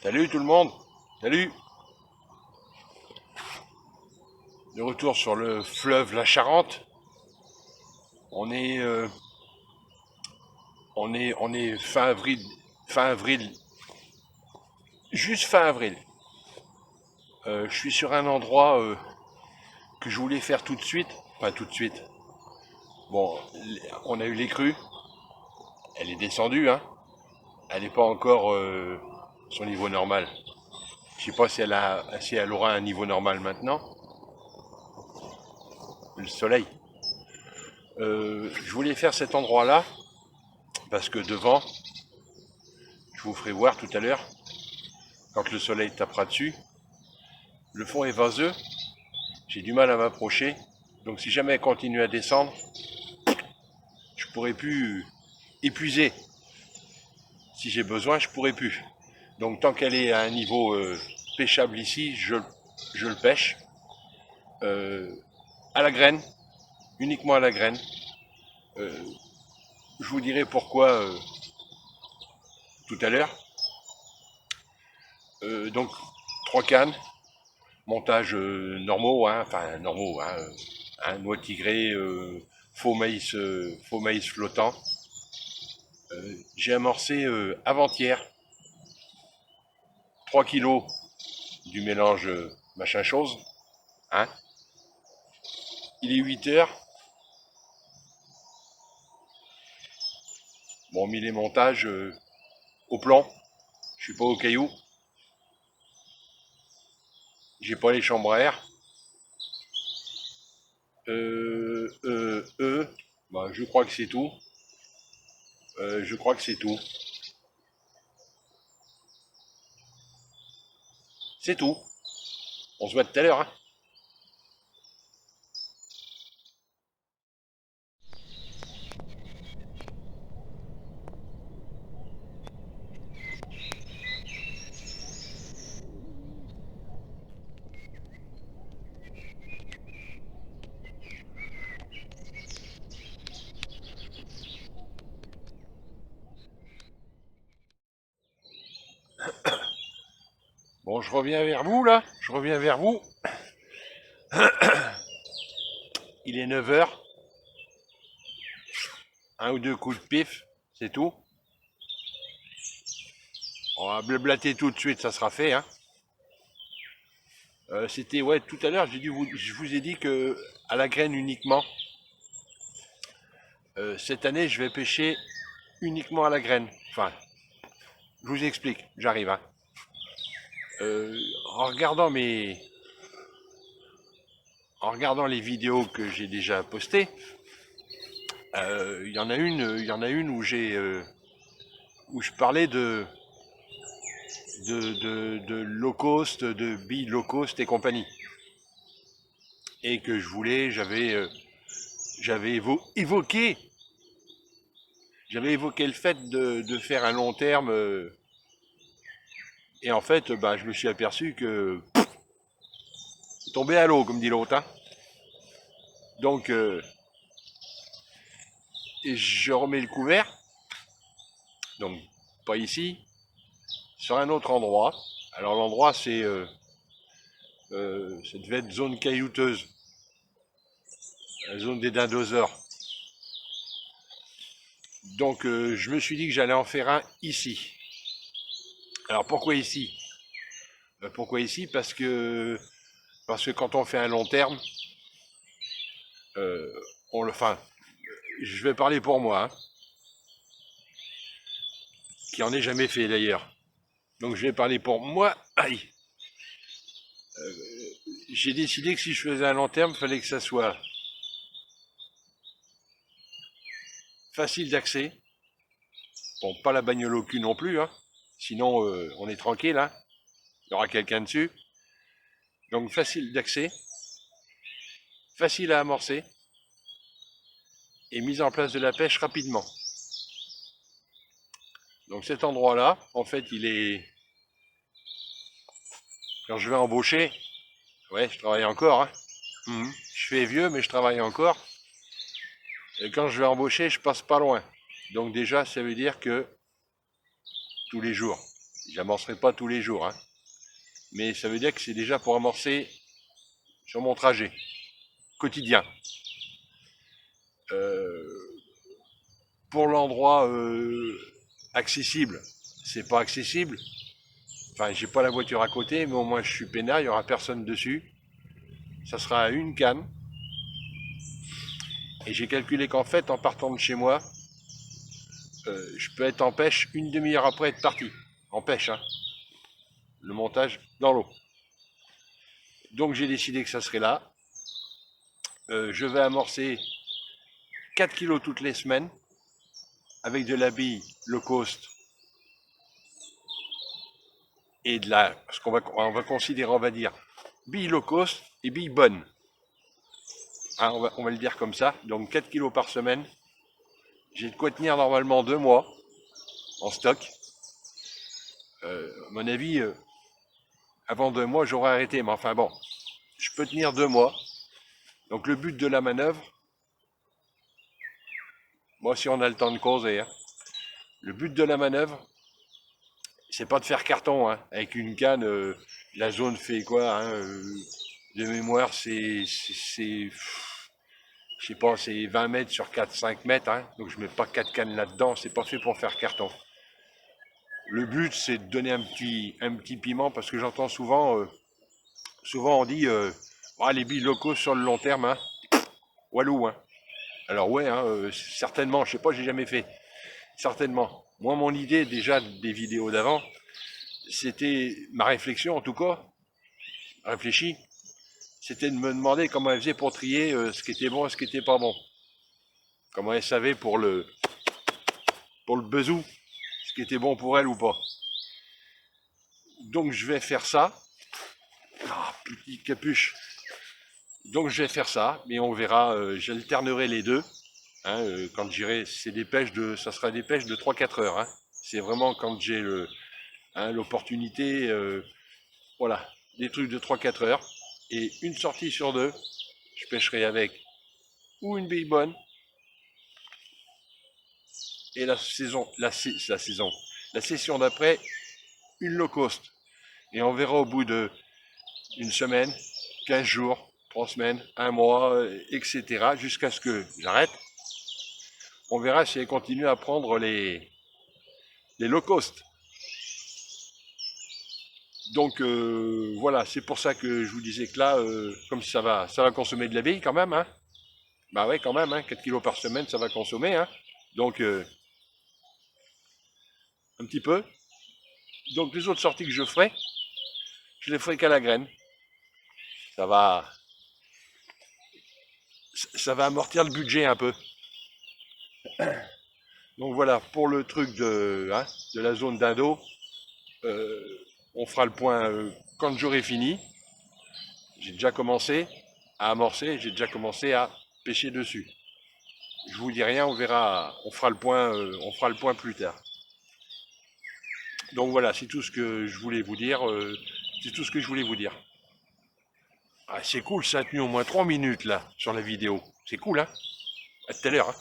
Salut tout le monde, salut. De retour sur le fleuve la Charente. On est, euh, on est fin avril, juste fin avril. Je suis sur un endroit que je voulais faire tout de suite, pas tout de suite. Bon, on a eu les crues, elle est descendue, hein. Elle n'est pas encore son niveau normal. Je sais pas si elle aura un niveau normal maintenant. Le soleil. Je voulais faire cet endroit-là parce que devant, je vous ferai voir tout à l'heure, quand le soleil tapera dessus, le fond est vaseux, j'ai du mal à m'approcher, donc si jamais elle continue à descendre, je pourrais plus épuiser. Si j'ai besoin, je pourrais plus. Donc tant qu'elle est à un niveau pêchable ici, je le pêche euh, à la graine, uniquement à la graine. Euh, je vous dirai pourquoi tout à l'heure. Donc 3 cannes, montage normaux, hein, enfin normaux, noix tigrée, faux maïs flottant. J'ai amorcé avant-hier 3 kilos du mélange machin chose. Hein. Il est 8 heures. Bon, mis les montages au plan. Je suis pas au caillou. J'ai pas les chambres à air. Euh, euh, euh, Bah, je crois que c'est tout. Je crois que c'est tout. C'est tout. On se voit tout à l'heure. Hein. Bon, je reviens vers vous là. Je reviens vers vous. Il est 9 heures. Un ou deux coups de pif. C'est tout. On va blablater tout de suite, ça sera fait. Hein. C'était, ouais, tout à l'heure, je vous ai dit que à la graine uniquement. Cette année, je vais pêcher uniquement à la graine. Enfin, je vous explique, j'arrive. Hein. En regardant en regardant les vidéos que j'ai déjà postées, il y en a une où je parlais de low cost, de billes low cost et compagnie, et que j'avais évoqué, le fait de faire un long terme, et en fait, bah, je me suis aperçu que tombé à l'eau, comme dit l'autre. Hein. Donc, je remets le couvert, donc pas ici, sur un autre endroit. Alors l'endroit, ça devait être zone caillouteuse, la zone des dindoseurs. Donc je me suis dit que j'allais en faire un ici. Alors pourquoi ici? Pourquoi ici? Parce que quand on fait un long terme, euh, enfin, je vais parler pour moi, hein, qui en ai jamais fait d'ailleurs. Donc je vais parler pour moi. Aïe. J'ai décidé que si je faisais un long terme, il fallait que ça soit facile d'accès. Bon, pas la bagnole au cul non plus, hein. Sinon on est tranquille, hein. Il y aura quelqu'un dessus. Donc facile d'accès, facile à amorcer et mise en place de la pêche rapidement. Donc cet endroit-là, en fait, il est... Quand je vais embaucher, ouais, je travaille encore. Hein. Je fais vieux, mais je travaille encore. Et quand je vais embaucher, je passe pas loin. Donc déjà, ça veut dire que tous les jours. J'amorcerai pas tous les jours, hein. Mais ça veut dire que c'est déjà pour amorcer sur mon trajet quotidien. Pour l'endroit accessible, c'est pas accessible. Enfin, j'ai pas la voiture à côté, mais au moins je suis peinard, il y aura personne dessus. Ça sera une canne. Et j'ai calculé qu'en fait, en partant de chez moi, je peux être en pêche une demi-heure après être parti. En pêche, hein. Le montage dans l'eau. Donc j'ai décidé que ça serait là. Je vais amorcer 4 kilos toutes les semaines avec de la bille low cost et de la, ce on va considérer, on va dire, bille low cost et bille bonne. Hein, on va le dire comme ça. Donc 4 kilos par semaine. J'ai de quoi tenir normalement 2 mois en stock. À mon avis, avant 2 mois, j'aurais arrêté. Mais enfin bon, je peux tenir 2 mois. Donc le but de la manœuvre, moi si on a le temps de causer, hein, le but de la manœuvre, c'est pas de faire carton, hein, avec une canne. La zone fait quoi, hein, de mémoire, je sais pas, c'est 20 mètres sur 4-5 mètres, hein, donc je mets pas 4 cannes là-dedans, c'est pas fait pour faire carton. Le but, c'est de donner un petit piment, parce que j'entends souvent on dit, ah, les billes locaux sur le long terme, hein, walou, hein. Alors ouais, hein, certainement, je sais pas, j'ai jamais fait, certainement. Moi, mon idée déjà des vidéos d'avant, c'était ma réflexion en tout cas, réfléchie, c'était de me demander comment elle faisait pour trier ce qui était bon et ce qui était pas bon. Comment elle savait pour le bezou, ce qui était bon pour elle ou pas. Donc je vais faire ça. Ah, petite capuche. Donc je vais faire ça, mais on verra, j'alternerai les deux. Hein, quand j'irai, ça sera des pêches de 3-4 heures. Hein. C'est vraiment quand j'ai l'opportunité, voilà, des trucs de 3-4 heures. Et une sortie sur deux, je pêcherai avec ou une bille bonne, et la session d'après, une low cost. Et on verra au bout de une semaine, 15 jours, 3 semaines, un mois, etc. jusqu'à ce que j'arrête. On verra si elle continue à prendre les low cost. Donc voilà, c'est pour ça que je vous disais que là, comme ça va consommer de la bille quand même, hein. Bah ouais, quand même, hein, 4 kilos par semaine, ça va consommer, hein. Donc un petit peu. Donc les autres sorties que je les ferai qu'à la graine. Ça va, ça va amortir le budget un peu. Donc voilà, pour le truc de la zone d'Indo, on fera le point quand j'aurai fini. J'ai déjà commencé à amorcer, j'ai déjà commencé à pêcher dessus. Je vous dis rien, on verra, on fera le point plus tard. Donc voilà, c'est tout ce que je voulais vous dire. Ah, c'est cool, ça a tenu au moins 3 minutes là sur la vidéo. C'est cool, hein. À tout à l'heure. Hein.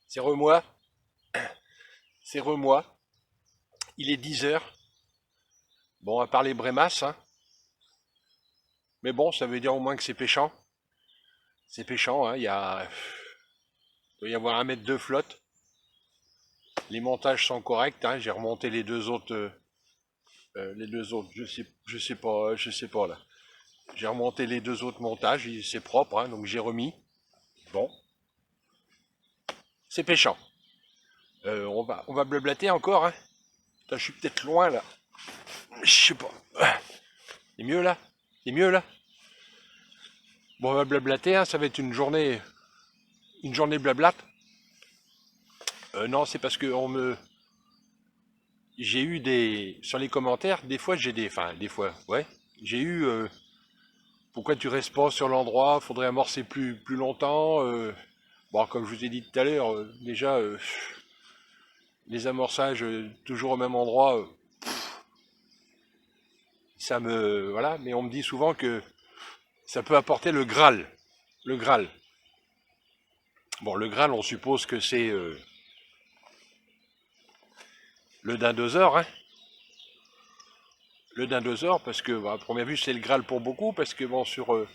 C'est remois, c'est remois. Il est 10 heures. Bon, à part les brémasses, hein. Mais bon, ça veut dire au moins que c'est pêchant. C'est pêchant, hein. Il doit y avoir 1 mètre de flotte. Les montages sont corrects, hein. J'ai remonté les deux autres, je sais pas là. J'ai remonté les 2 autres montages, c'est propre, hein, donc j'ai remis. Bon, c'est pêchant. On va blablater encore, hein. Putain, je suis peut-être loin là. Je sais pas. C'est mieux là. C'est mieux là. Bon, on va blablater, hein. Ça va être une journée blablate. Non, c'est parce que j'ai eu sur les commentaires, des fois des fois, ouais, j'ai eu, pourquoi tu restes pas sur l'endroit, faudrait amorcer plus longtemps. Bon, comme je vous ai dit tout à l'heure, déjà, les amorçages toujours au même endroit, voilà, mais on me dit souvent que ça peut apporter le Graal. Le Graal. Bon, le Graal, on suppose que c'est le dindoseur, hein. Le dindoseur, parce que, bah, à première vue, c'est le Graal pour beaucoup, parce que, bon, sur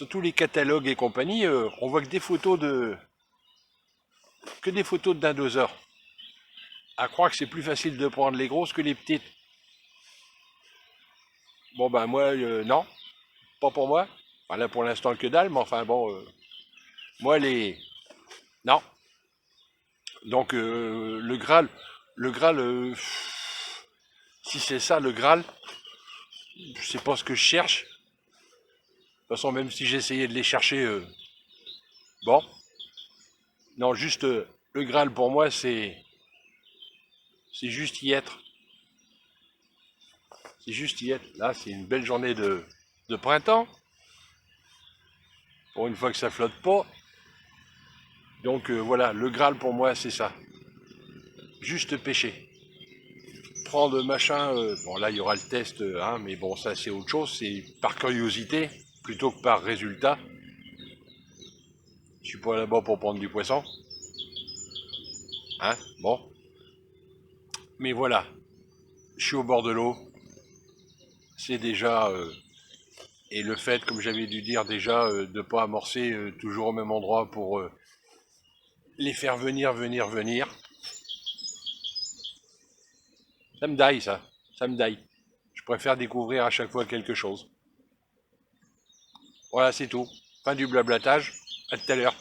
tous les catalogues et compagnie, on voit que des photos de dindoseurs. À croire que c'est plus facile de prendre les grosses que les petites. Bon, ben, moi, non, pas pour moi. Enfin, là, pour l'instant, que dalle, mais enfin, bon, moi, non. Donc, le Graal, si c'est ça, le Graal, je sais pas ce que je cherche. De toute façon, même si j'essayais de les chercher, bon. Non, juste, le Graal, pour moi, c'est juste y être. C'est juste y être. Là, c'est une belle journée de printemps. Pour une fois que ça flotte pas. Donc, voilà, le Graal, pour moi, c'est ça. Juste pêcher. Prendre machin, bon là il y aura le test, hein, mais bon ça c'est autre chose, c'est par curiosité plutôt que par résultat. Je suis pas là-bas pour prendre du poisson, hein, bon. Mais voilà, je suis au bord de l'eau, c'est déjà, et le fait, comme j'avais dû dire déjà, de pas amorcer toujours au même endroit pour les faire venir, ça me daille ça me daille. Je préfère découvrir à chaque fois quelque chose. Voilà, c'est tout. Fin du blablatage. À tout à l'heure.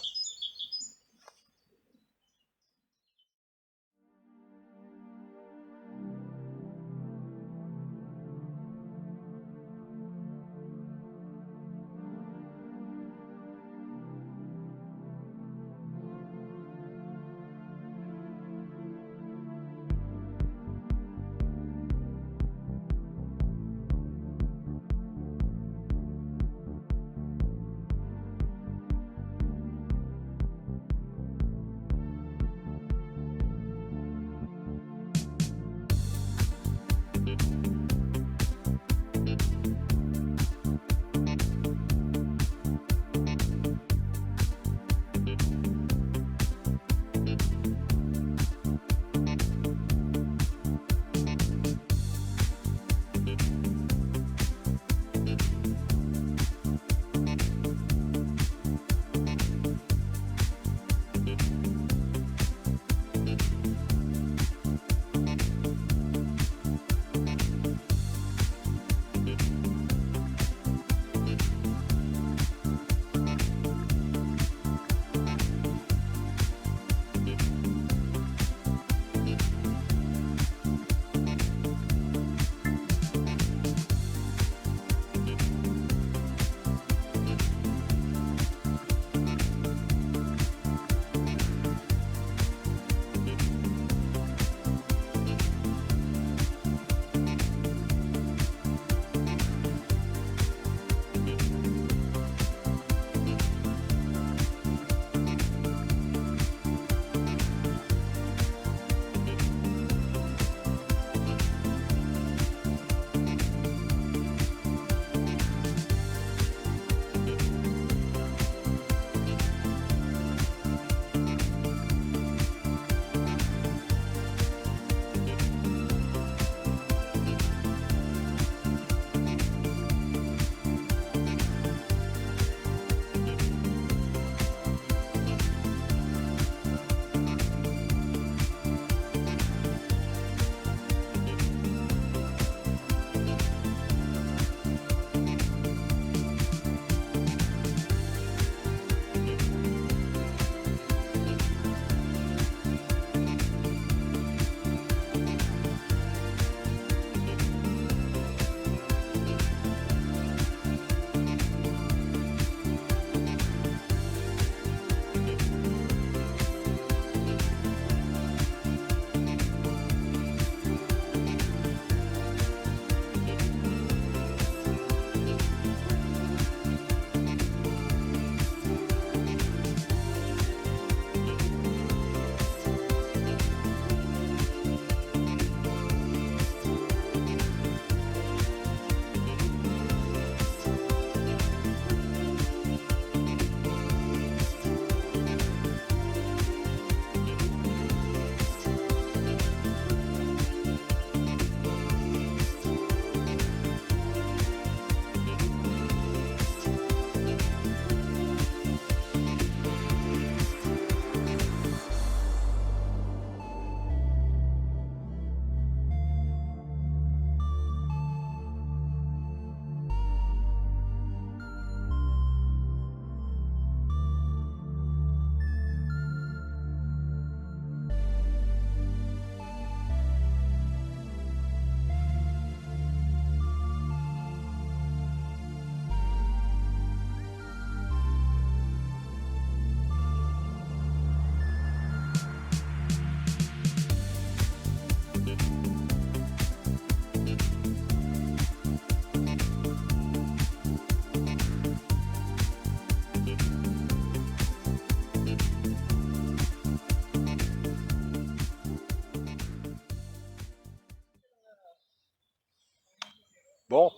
Bon,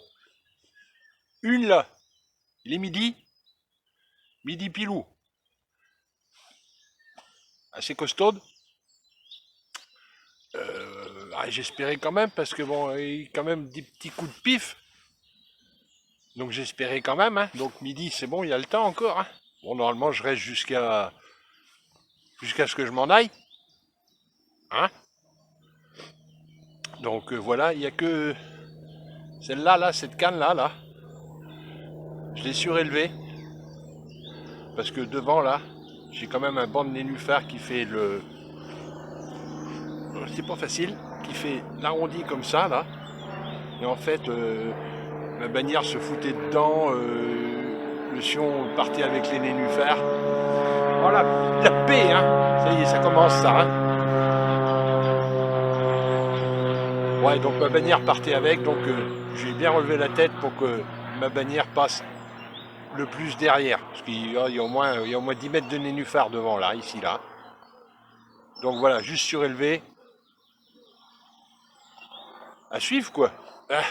une là, il est midi, midi pilou, assez costaude. J'espérais quand même, parce que bon, il y a quand même des petits coups de pif. Donc j'espérais quand même, hein. Donc midi, c'est bon, il y a le temps encore, hein. Bon, normalement, je reste jusqu'à ce que je m'en aille, hein. Donc voilà, il n'y a que celle-là, là, cette canne-là, là. Je l'ai surélevée, parce que devant, là, j'ai quand même un banc de nénuphar qui fait le... C'est pas facile, qui fait l'arrondi comme ça, là. Et en fait, ma bannière se foutait dedans, le sion partait avec les nénuphars. Voilà, la paix, hein. Ça y est, ça commence, ça, hein. Ouais, donc ma bannière partait avec, donc j'ai bien relevé la tête pour que ma bannière passe le plus derrière. Parce qu'il y a au moins 10 mètres de nénuphar devant, là, ici, là. Donc voilà, juste surélevé. À suivre, quoi. Ah.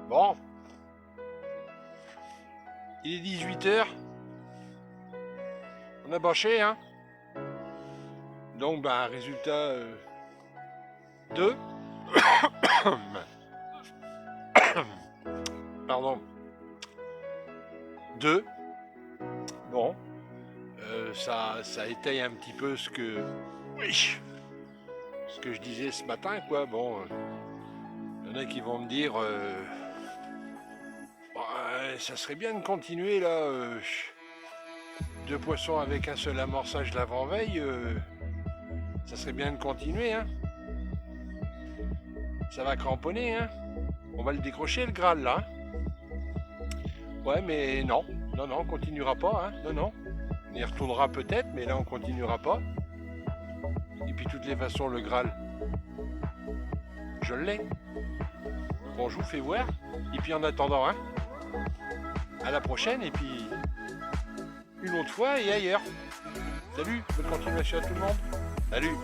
Bon, il est 18h. On a bâché, hein. Donc, bah, résultat, 2. Pardon. 2. Bon. Ça étaye un petit peu ce que je disais ce matin, quoi. Bon. Il y en a qui vont me dire ça serait bien de continuer là. 2 poissons avec un seul amorçage l'avant-veille. Ça serait bien de continuer, hein. Ça va cramponner, hein. On va le décrocher le Graal là. Ouais, mais non, on continuera pas, hein. Non. On y retournera peut-être, mais là on continuera pas. Et puis de toutes les façons, le Graal, je l'ai. Bon, je vous fais voir. Et puis en attendant, hein, à la prochaine, et puis une autre fois et ailleurs. Salut, bonne continuation à tout le monde. Salut.